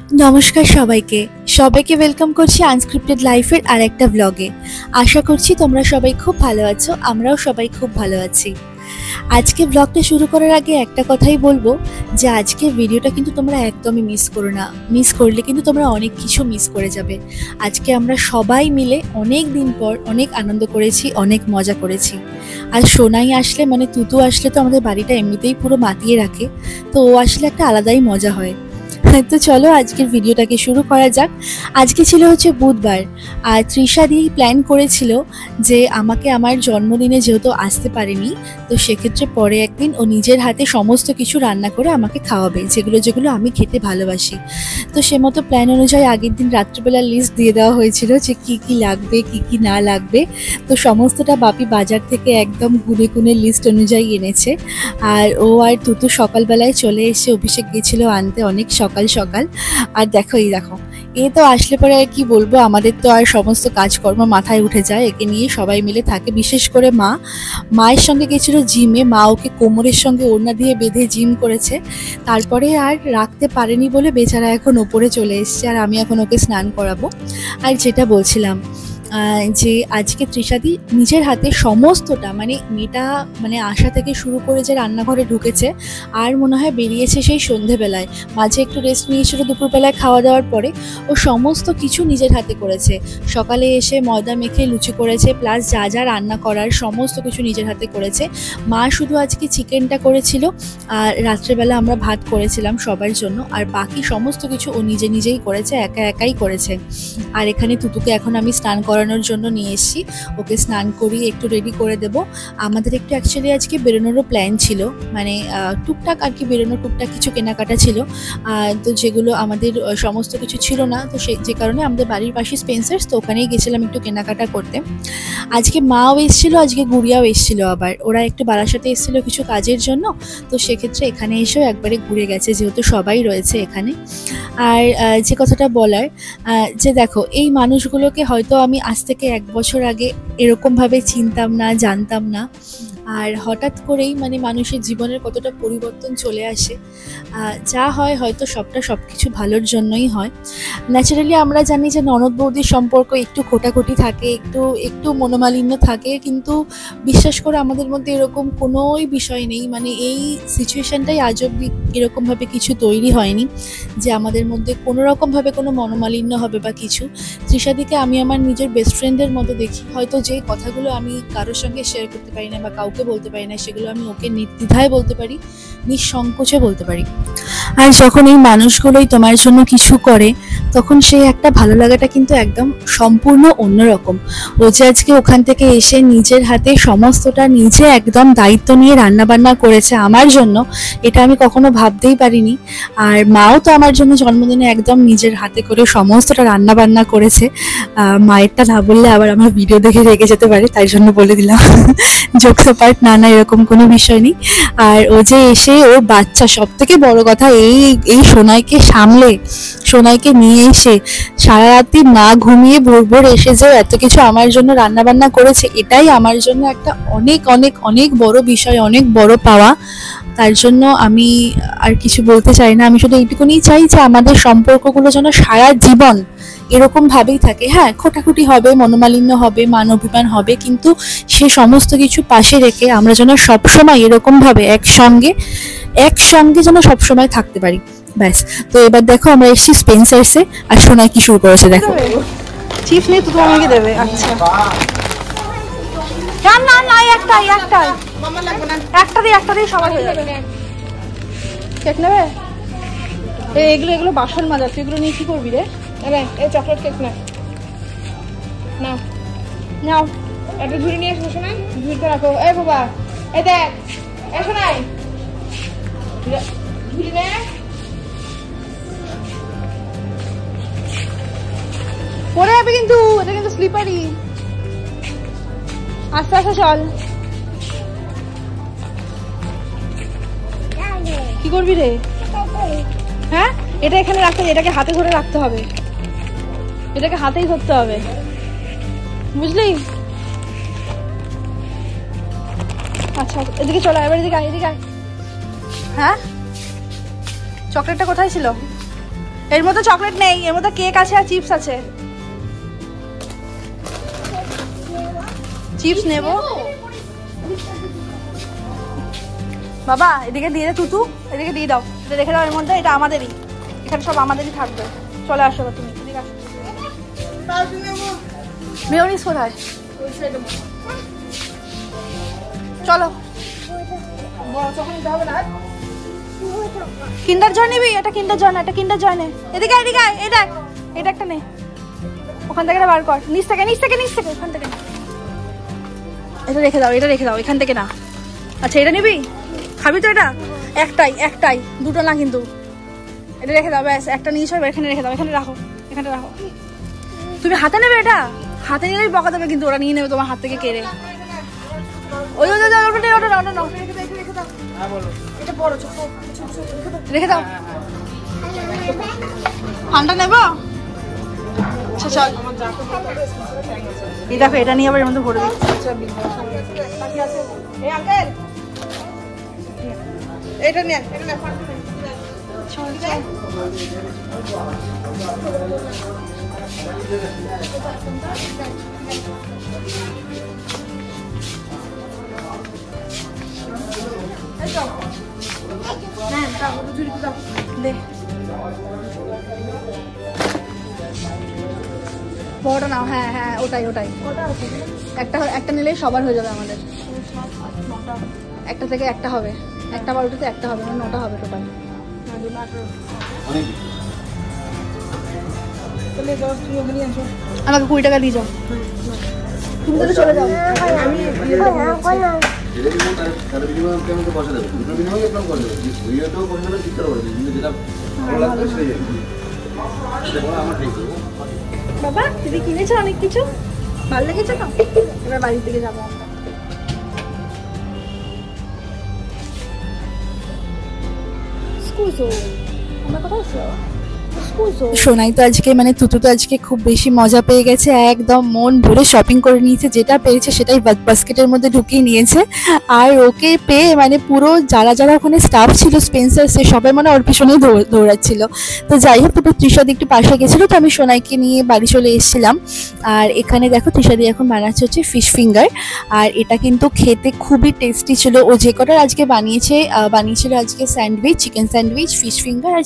নমস্কার সবাইকে সবাইকে ওয়েলকাম করছি আনস্ক্রিপ্টেড লাইফের আরেকটা ব্লগে। আশা করছি তোমরা সবাই খুব ভালো আছো, আমরাও সবাই খুব ভালো আছি। আজকে ব্লগটা শুরু করার আগে একটা কথাই বলবো যে আজকে ভিডিওটা কিন্তু তোমরা একদমই মিস করো না। মিস করলে কিন্তু তোমরা অনেক কিছু মিস করে যাবে। আজকে আমরা সবাই মিলে অনেক দিন পর অনেক আনন্দ করেছি, অনেক মজা করেছি। আর সোনাই আসলে মানে তুতু আসলে তো আমাদের বাড়িটা এমনিতেই পুরো মাতিয়ে রাখে, তো ও আসলে একটা আলাদাই মজা হয়। তো চলো আজকের ভিডিওটাকে শুরু করা যাক। আজকে ছিল হচ্ছে বুধবার, আর তৃষা দি প্ল্যান করেছিল যে আমাকে আমার জন্মদিনে যেহেতু আসতে পারেনি, তো সেক্ষেত্রে পরে একদিন ও নিজের হাতে সমস্ত কিছু রান্না করে আমাকে খাওয়াবে, যেগুলো যেগুলো আমি খেতে ভালোবাসি। তো সে মতো প্ল্যান অনুযায়ী আগের দিন রাত্রিবেলা লিস্ট দিয়ে দেওয়া হয়েছিল যে কী কী লাগবে কী কী না লাগবে। তো সমস্তটা বাপি বাজার থেকে একদম গুনে গুনে লিস্ট অনুযায়ী এনেছে। আর ও আর তুতু সকালবেলায় চলে এসে অভিষেক গেছিলো আনতে অনেক সকাল সকাল। আর দেখো এ তো আসলে পরে আর কি বলবো, আমাদের তো আর সমস্ত কাজকর্ম মাথায় উঠে যায়, একে নিয়ে সবাই মিলে থাকে। বিশেষ করে মায়ের সঙ্গে গেছিল জিমে, মা ওকে কোমরের সঙ্গে ওড়না দিয়ে বেঁধে জিম করেছে, তারপরে আর রাখতে পারেনি বলে বেচারা এখন ওপরে চলে এসছে, আর আমি এখন ওকে স্নান করাবো। আর যেটা বলছিলাম যে আজকে তৃষাদি নিজের হাতে সমস্তটা মেয়েটা আসা থেকে শুরু করে যে রান্নাঘরে ঢুকেছে, আর মনে হয় বেরিয়েছে সেই সন্ধেবেলায়, মাঝে একটু রেস্ট নিয়েছিল দুপুরবেলায় খাওয়া দাওয়ার পরে। ও সমস্ত কিছু নিজের হাতে করেছে। সকালে এসে ময়দা মেখে লুচি করেছে, প্লাস যা যা রান্না করার সমস্ত কিছু নিজের হাতে করেছে। মা শুধু আজকে চিকেনটা করেছিল, আর রাত্রেবেলা আমরা ভাত করেছিলাম সবার জন্য, আর বাকি সমস্ত কিছু ও নিজেই করেছে, একাই করেছে। আর এখানে তুতুকে এখন আমি স্নান করানোর জন্য নিয়ে এসেছি, ওকে স্নান করিয়ে একটু রেডি করে দেব। আমাদের একটু অ্যাকচুয়ালি আজকে বেরোনোরও প্ল্যান ছিল, টুকটাক আর কি বেরোনো, টুকটাক কিছু কেনাকাটা ছিল। তো যেগুলো আমাদের সমস্ত কিছু ছিল না, তো যে কারণে আমাদের বাড়ির পাশে স্পেন্সার্স, তো ওখানেই গেছিলাম একটু কেনাকাটা করতে। আজকে মাও এসেছিলো, আজকে গুড়িয়াও এসেছিলো, আবার ওরা একটু বারাসাতে এসেছিলো কিছু কাজের জন্য, তো সেক্ষেত্রে এখানে এসেও একবারে ঘুরে গেছে, যেহেতু সবাই রয়েছে এখানে। আর যে কথাটা বলার, যে দেখো এই মানুষগুলোকে হয়তো আমি আজ থেকে 1 বছর আগে এরকমভাবে চিনতাম না, জানতাম না। আর হঠাৎ করেই মানুষের জীবনের কতটা পরিবর্তন চলে আসে। যা হয় হয়তো সব কিছু ভালোর জন্যই হয়। ন্যাচারালি আমরা জানি যে ননদ বৌদির সম্পর্ক একটু খোটাখুটি থাকে, একটু মনোমালিন্য থাকে, কিন্তু বিশ্বাস করে আমাদের মধ্যে এরকম কোনোই বিষয় নেই। এই সিচুয়েশানটাই আজ অবধি এরকমভাবে কিছু তৈরি হয়নি যে আমাদের মধ্যে কোনো রকমভাবে কোনো মনোমালিন্য হবে বা কিছু। তৃষাদিকে আমি আমার নিজের বেস্ট ফ্রেন্ডের মতো দেখি। হয়তো যে কথাগুলো আমি কারোর সঙ্গে শেয়ার করতে পারি না বা কাউকে বলতে পারি না, সেগুলো আমি ওকে নির্দ্বিধায় বলতে পারি, নিঃসংকোচে বলতে পারি। আর যখন এই মানুষগুলোই তোমার জন্য কিছু করে, তখন সেই একটা ভালো লাগাটা কিন্তু একদম সম্পূর্ণ অন্যরকম। ও যে আজকে ওখান থেকে এসে নিজের হাতে সমস্তটা নিজে একদম দায়িত্ব নিয়ে রান্নাবান্না করেছে আমার জন্য, এটা আমি কখনো ভাবতেই পারিনি। আর মাও তো আমার জন্য জন্মদিনে একদম নিজের হাতে করে সমস্তটা রান্নাবান্না করেছে। মায়েরটা না বললে আবার আমার ভিডিও দেখে রেগে যেতে পারে, তাই জন্য বলে দিলাম। জোকস অ্যাপার্ট, না এরকম কোনো বিষয় নেই। আর ও যে এসে ওর বাচ্চা, সব থেকে বড় কথা এই সোনাইকে সামলে, সোনাইকে নিয়ে এসে সারা রাত্রি না ঘুমিয়ে ভোর এসে যে এত কিছু আমার জন্য রান্নাবান্না করেছে, এটাই আমার জন্য একটা অনেক অনেক অনেক বড় বিষয়, অনেক বড় পাওয়া। তার জন্য আমি আর কিছু বলতে চাই না, আমি শুধু এইটুকুনি চাই যে আমাদের সম্পর্কগুলো যেন সারা জীবন এরকমভাবেই থাকে। হ্যাঁ, খোটাখুটি হবে, মনোমালিন্য হবে, মান অভিমান হবে, কিন্তু সে সমস্ত কিছু পাশে রেখে আমরা যেন সবসময় এরকমভাবে একসঙ্গে যেন সবসময় থাকতে পারি, ব্যাস। তো এবার দেখো আমরা এসেছি স্পেন্সার্সে, আর সোনাই কি শুরু করেছে দেখো। চিপস নেই তো তোমাকে দেবে? আচ্ছা না একটাই মামা লাগবে না, একটা দিয়ে সবাই হয়ে যাবে। কেক নেবে? এগুলো বাসন মাজা, তুই এগুলো নিয়ে কি করবি রে? এই চকলেট কেক নাও একটা ঝুড়ি নিয়ে এসো, শোনাই ঝুড়িতে রাখো। এই বাবা, এই দেখ, এসো নাই ঝুড়ি নে, পরে যাবে কিন্তু, এটা কিন্তু স্লিপারি। আস্তে আস্তে চল। কি করবি রে? হ্যাঁ, এটা এখানে রাখতে, এটাকে হাতে ধরে রাখতে হবে, এটাকে হাতেই ধরতে হবে, বুঝলি? আচ্ছা এদিকে চলো, এবার এদিকে আয়। হ্যাঁ, চকলেটটা কোথায় ছিল? এর মধ্যে চকলেট নেই, এর মধ্যে কেক আছে আর চিপস আছে। চিপস নেব বাবা, এদিকে দিয়ে দে তুতু, এদিকে দিয়ে দাও, এটা রেখে দাও এর মধ্যে, এটা আমাদেরই, এখানে সব আমাদেরই থাকবে। চলে আসো তুমি, এদিকে আসো। মেয়োনিজ কোথায়? চলো, কিন্ডার জয় নিবি? এটা কিন্ডার জয় না, এটা কিন্ডার জয় নে। এদিকে এদিকে আয়, এই দেখ, এটা একটা নে, ওখান থেকে বার কর, নিচ থেকে নিচ থেকে নিচ থেকে, ওখান থেকে না। এটা রেখে দাও, এটা রেখে দাও, এখান থেকে না। আচ্ছা এটা নিবি? খাবি তো এটা? একটাই একটাই, দুটো না কিন্তু। এটা রেখে দাও, ব্যাস একটা নিয়ে সব এখানে রেখে দাও, এখানে রাখো, এখানে রাখো। তুমি হাতে নেবে? এটা হাতে নিলেই বকা দেবে কিন্তু, ওরা নিয়ে নেবে তোমার হাত থেকে কেড়ে। ওই ওটা ওটা ওটা ওটা ওটা নাও, রেখে দাও। ঠান্ডা নেবো? আচ্ছা চল, এই দেখো এটা নিয়ে আবার এর মধ্যে ভরে দিচ্ছি। এটা নিয়ে বড়টা নাও। হ্যাঁ হ্যাঁ ওটাই ওটাই, একটা একটা নিলেই সবার হয়ে যাবে আমাদের। একটা থেকে একটা হবে, একটা বারোটাতে একটা হবে, মানে 9টা হবে টোটাল। আমাকে 20 টাকা দিয়ে যাও, তুমি তাহলে চলে যাও। বাবা দিদি কিনেছো অনেক কিছু, ভালো লেগেছে তো? এবার বাড়ির দিকে যাবো আমরা। আমরা কোথায় আছি? সোনাই তো আজকে মানে তুতু তো আজকে খুব বেশি মজা পেয়ে গেছে, একদম মন ভরে শপিং করে নিয়েছে, যেটা পেয়েছে সেটাই বাস্কেটের মধ্যে ঢুকিয়ে নিয়েছে। আর ওকে পেয়ে মানে পুরো যারা যারা ওখানে স্টাফ ছিল স্পেন্সার, সে সবাই মানে ওর পিছনেই দৌড়াচ্ছিল। তো যাই হোক, দুটো তৃষাদি একটু পাশে গেছিলো, তো আমি সোনাইকে নিয়ে বাড়ি চলে এসেছিলাম। আর এখানে দেখো তৃষাদি এখন বানাচ্ছে হচ্ছে ফিশ ফিঙ্গার, আর এটা কিন্তু খেতে খুবই টেস্টি ছিল। ও যে কটার আজকে বানিয়েছিল আজকে sandwich, chicken sandwich, fish finger আর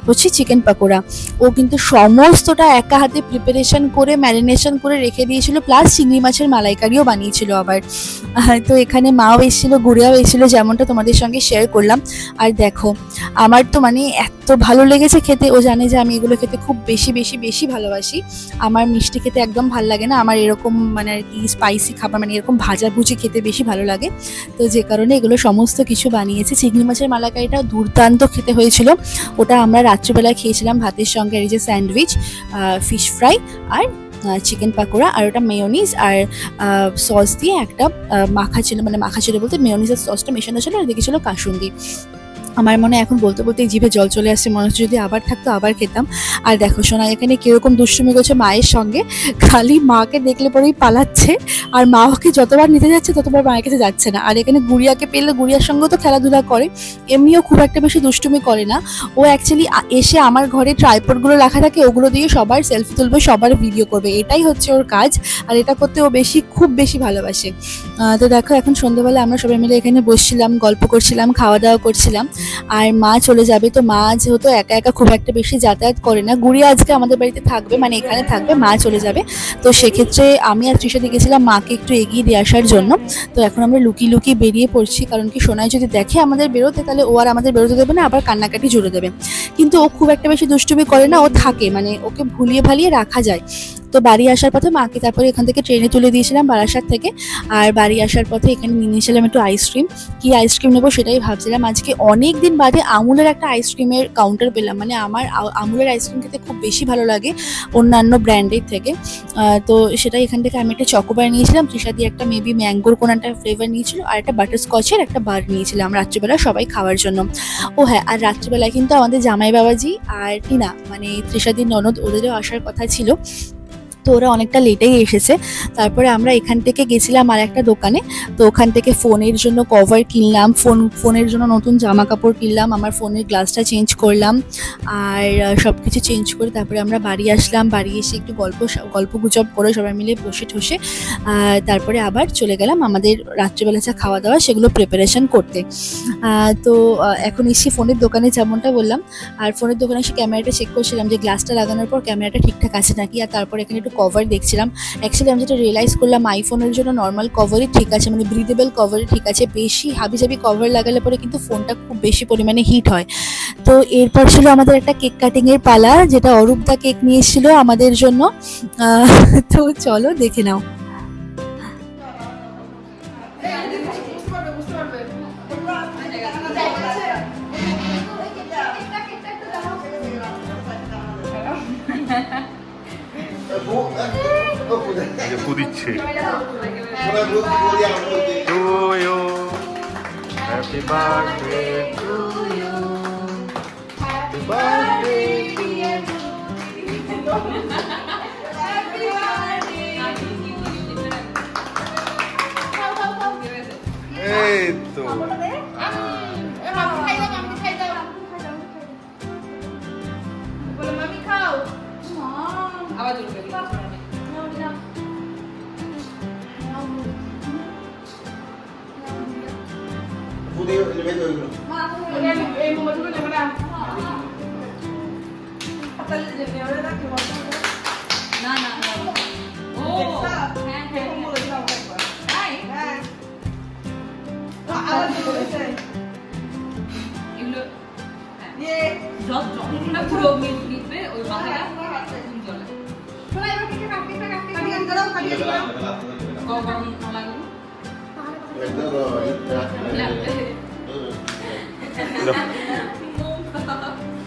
হচ্ছে চিকেন পাকোড়া। ও কিন্তু সমস্তটা একা হাতে প্রিপারেশন করে ম্যারিনেশন করে রেখে দিয়েছিল, প্লাস চিংড়ি মাছের মালাইকারিও বানিয়েছিল আবার। তো এখানে মাও এসেছিলো, গুড়িয়াও এসেছিলো, যেমনটা তোমাদের সঙ্গে শেয়ার করলাম। আর দেখো আমার তো মানে এত ভালো লেগেছে খেতে, ও জানে যে আমি এগুলো খেতে খুব বেশি বেশি বেশি ভালোবাসি। আমার মিষ্টি খেতে একদম ভালো লাগে না, আমার এরকম মানে আর কি স্পাইসি খাবার মানে এরকম ভাজাভুজি খেতে বেশি ভালো লাগে। তো যে কারণে এগুলো সমস্ত কিছু বানিয়েছে। চিংড়ি মাছের মালাইকারিটা দুর্দান্ত খেতে হয়েছিল, ওটা আমরা রাত্রিবেলায় খেয়েছিলাম ভাতের সঙ্গে। আর এই যে স্যান্ডউইচ, ফিশ ফ্রাই আর চিকেন পাকোড়া, আর ওটা মেয়োনিজ আর সস দিয়ে একটা মাখা ছিল বলতে মেয়োনিজ আর সসটা মেশানো ছিল, আর এদিকে ছিল কাসুন্দি। আমার মনে এখন বলতে বলতে জিভে জল চলে আসছে, মনে হচ্ছে যদি আবার থাকতো আবার খেতাম। আর দেখো সোনা এখানে কিরকম দুষ্টুমি করছে মায়ের সঙ্গে, খালি মাকে দেখলে পরেই পালাচ্ছে, আর মা ওকে যতবার নিতে যাচ্ছে ততবার মায়ের কাছে যাচ্ছে না। আর এখানে গুড়িয়াকে পেলে গুড়িয়ার সঙ্গেও তো খেলাধুলা করে, এমনিও খুব একটা বেশি দুষ্টুমি করে না ও। অ্যাকচুয়ালি এসে আমার ঘরে ট্রাইপডগুলো রাখা থাকে, ওগুলো দিয়ে সবার সেলফি তুলবে, সবার ভিডিও করবে, এটাই হচ্ছে ওর কাজ। আর এটা করতে ও খুব বেশি ভালোবাসে। তো দেখো এখন সন্ধ্যাবেলা আমরা সবাই মিলে এখানে বসছিলাম, গল্প করছিলাম, খাওয়া দাওয়া করছিলাম। আর মা চলে যাবে, তো মা যেহেতু একা একা খুব একটা বেশি যাতায়াত করে না, গুড়িয়া আজকে আমাদের বাড়িতে থাকবে, মানে এখানে থাকবে, মা চলে যাবে। তো সেক্ষেত্রে আমি আর তৃষাদি গেছিলাম মাকে একটু এগিয়ে দিয়ে আসার জন্য। তো এখন আমরা লুকিয়ে লুকিয়ে বেরিয়ে পড়ছি, কারণ কি সোনাই যদি দেখে আমাদের বেরোতে, তাহলে ও আর আমাদের বেরোতে দেবে না, আবার কান্নাকাটি জুড়ে দেবে। কিন্তু ও খুব একটা বেশি দুষ্টুমি করে না, ও থাকে, মানে ওকে ভুলিয়ে ভালিয়ে রাখা যায়। তো বাড়ি আসার পথে মাকে তারপরে এখান থেকে ট্রেনে তুলে দিয়েছিলাম বারাসাত থেকে। আর বাড়ি আসার পথে এখানে নিয়ে নিয়েছিলাম একটু আইসক্রিম। কি আইসক্রিম নেবো সেটাই ভাবছিলাম। আজকে অনেক দিন বাদে আমুলের একটা আইসক্রিমের কাউন্টার পেলাম, মানে আমার আমুলের আইসক্রিম খেতে খুব বেশি ভালো লাগে অন্যান্য ব্র্যান্ডের থেকে। তো সেটাই এখান থেকে আমি একটা চকোবার নিয়েছিলাম, তৃষা দিয়ে একটা মেবি ম্যাঙ্গোর কোনো একটা ফ্লেভার নিয়েছিল, আর একটা বাটারস্কচের একটা বার নিয়েছিলাম রাত্রিবেলা সবাই খাওয়ার জন্য। ও হ্যাঁ, আর রাত্রিবেলায় কিন্তু আমাদের জামাই বাবাজি আর টিনা মানে তৃষাদির ননদ, ওদেরও আসার কথা ছিল। তো ওরা অনেকটা লেটেই এসেছে। তারপরে আমরা এখান থেকে গেছিলাম আর একটা দোকানে। তো ওখান থেকে ফোনের জন্য কভার কিনলাম, ফোনের জন্য নতুন জামা কাপড় কিনলাম, আমার ফোনের গ্লাসটা চেঞ্জ করলাম, আর সব কিছু চেঞ্জ করে তারপরে আমরা বাড়ি আসলাম। বাড়ি এসে একটু গল্পগুজব করে সবাই মিলে বসে ঠসে তারপরে আবার চলে গেলাম আমাদের রাত্রিবেলা যা খাওয়া দাওয়া সেগুলো প্রিপারেশন করতে। তো এখন এসে ফোনের দোকানে যেমনটা বললাম, আর ফোনের দোকানে এসে ক্যামেরাটা চেক করছিলাম যে গ্লাসটা লাগানোর পর ক্যামেরাটা ঠিকঠাক আছে নাকি। আর তারপর এখানে একটু কভার দেখছিলাম। অ্যাকচুয়ালি আমি যেটা রিয়েলাইজ করলাম, আইফোনের জন্য নর্মাল কভারই ঠিক আছে, মানে ব্রিদেবল কভারই ঠিক আছে। বেশি হাবিজাবি কভার লাগালে পরে কিন্তু ফোনটা খুব বেশি পরিমাণে হিট হয়। তো এরপর ছিল আমাদের একটা কেক কাটিংয়ের পালা, যেটা অরূপদা কেক নিয়ে এসেছিল আমাদের জন্য। তো চলো দেখে নাও। পুদিচ্ছে to you, happy birthday to you, happy birthday to you. এই তো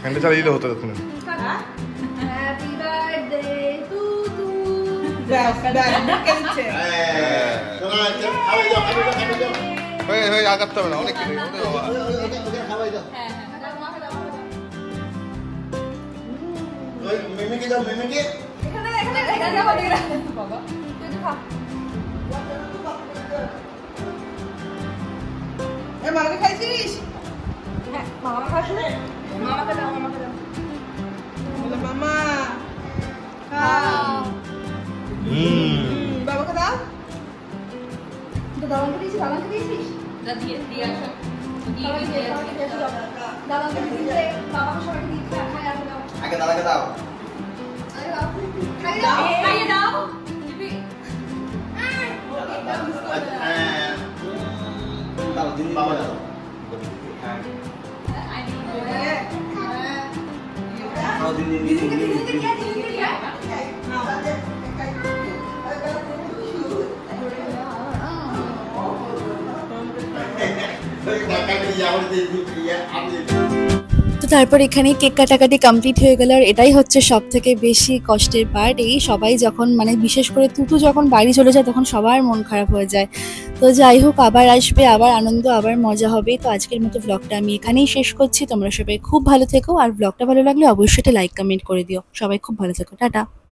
ফ্যানটা চালিয়ে দিলে হতো তখন। আগাতে হবে না, অনেক মিমিকে দাও, মিমিকে মামাকে খাইছিস? হ্যাঁ, মামা খাসলে মামাকে দাও, মামাকে দাও। বলো মামা খাও। বাবাকে দাও। তো দাদাকে দিয়েছিস? দাদাকে দিয়েছিস? দিয়ে আসো। দাদাকে দিয়েছে, বাবাকে সবাইকে দিয়েছে। আগে দাদাকে দাও। খাইয়ে দাও। দিবি? দাও, দিন বাবা দাও। তো তারপর এখানে কেক কাটাকাটি কমপ্লিট হয়ে গেল। আর এটাই হচ্ছে সব থেকে বেশি কষ্টের পার্ট। এই সবাই যখন মানে বিশেষ করে তুতু যখন বাড়ি চলে যায় তখন সবার মন খারাপ হয়ে যায়। তো যাই হোক, আবার আসবে, আবার আনন্দ, আবার মজা হবে। তো আজকের মতো ব্লগটা আমি এখানেই শেষ করছি। তোমরা সবাই খুব ভালো থেকো, আর ব্লগটা ভালো লাগলে অবশ্যই একটা লাইক কমেন্ট করে দিও। সবাই খুব ভালো থেকো, টাটা।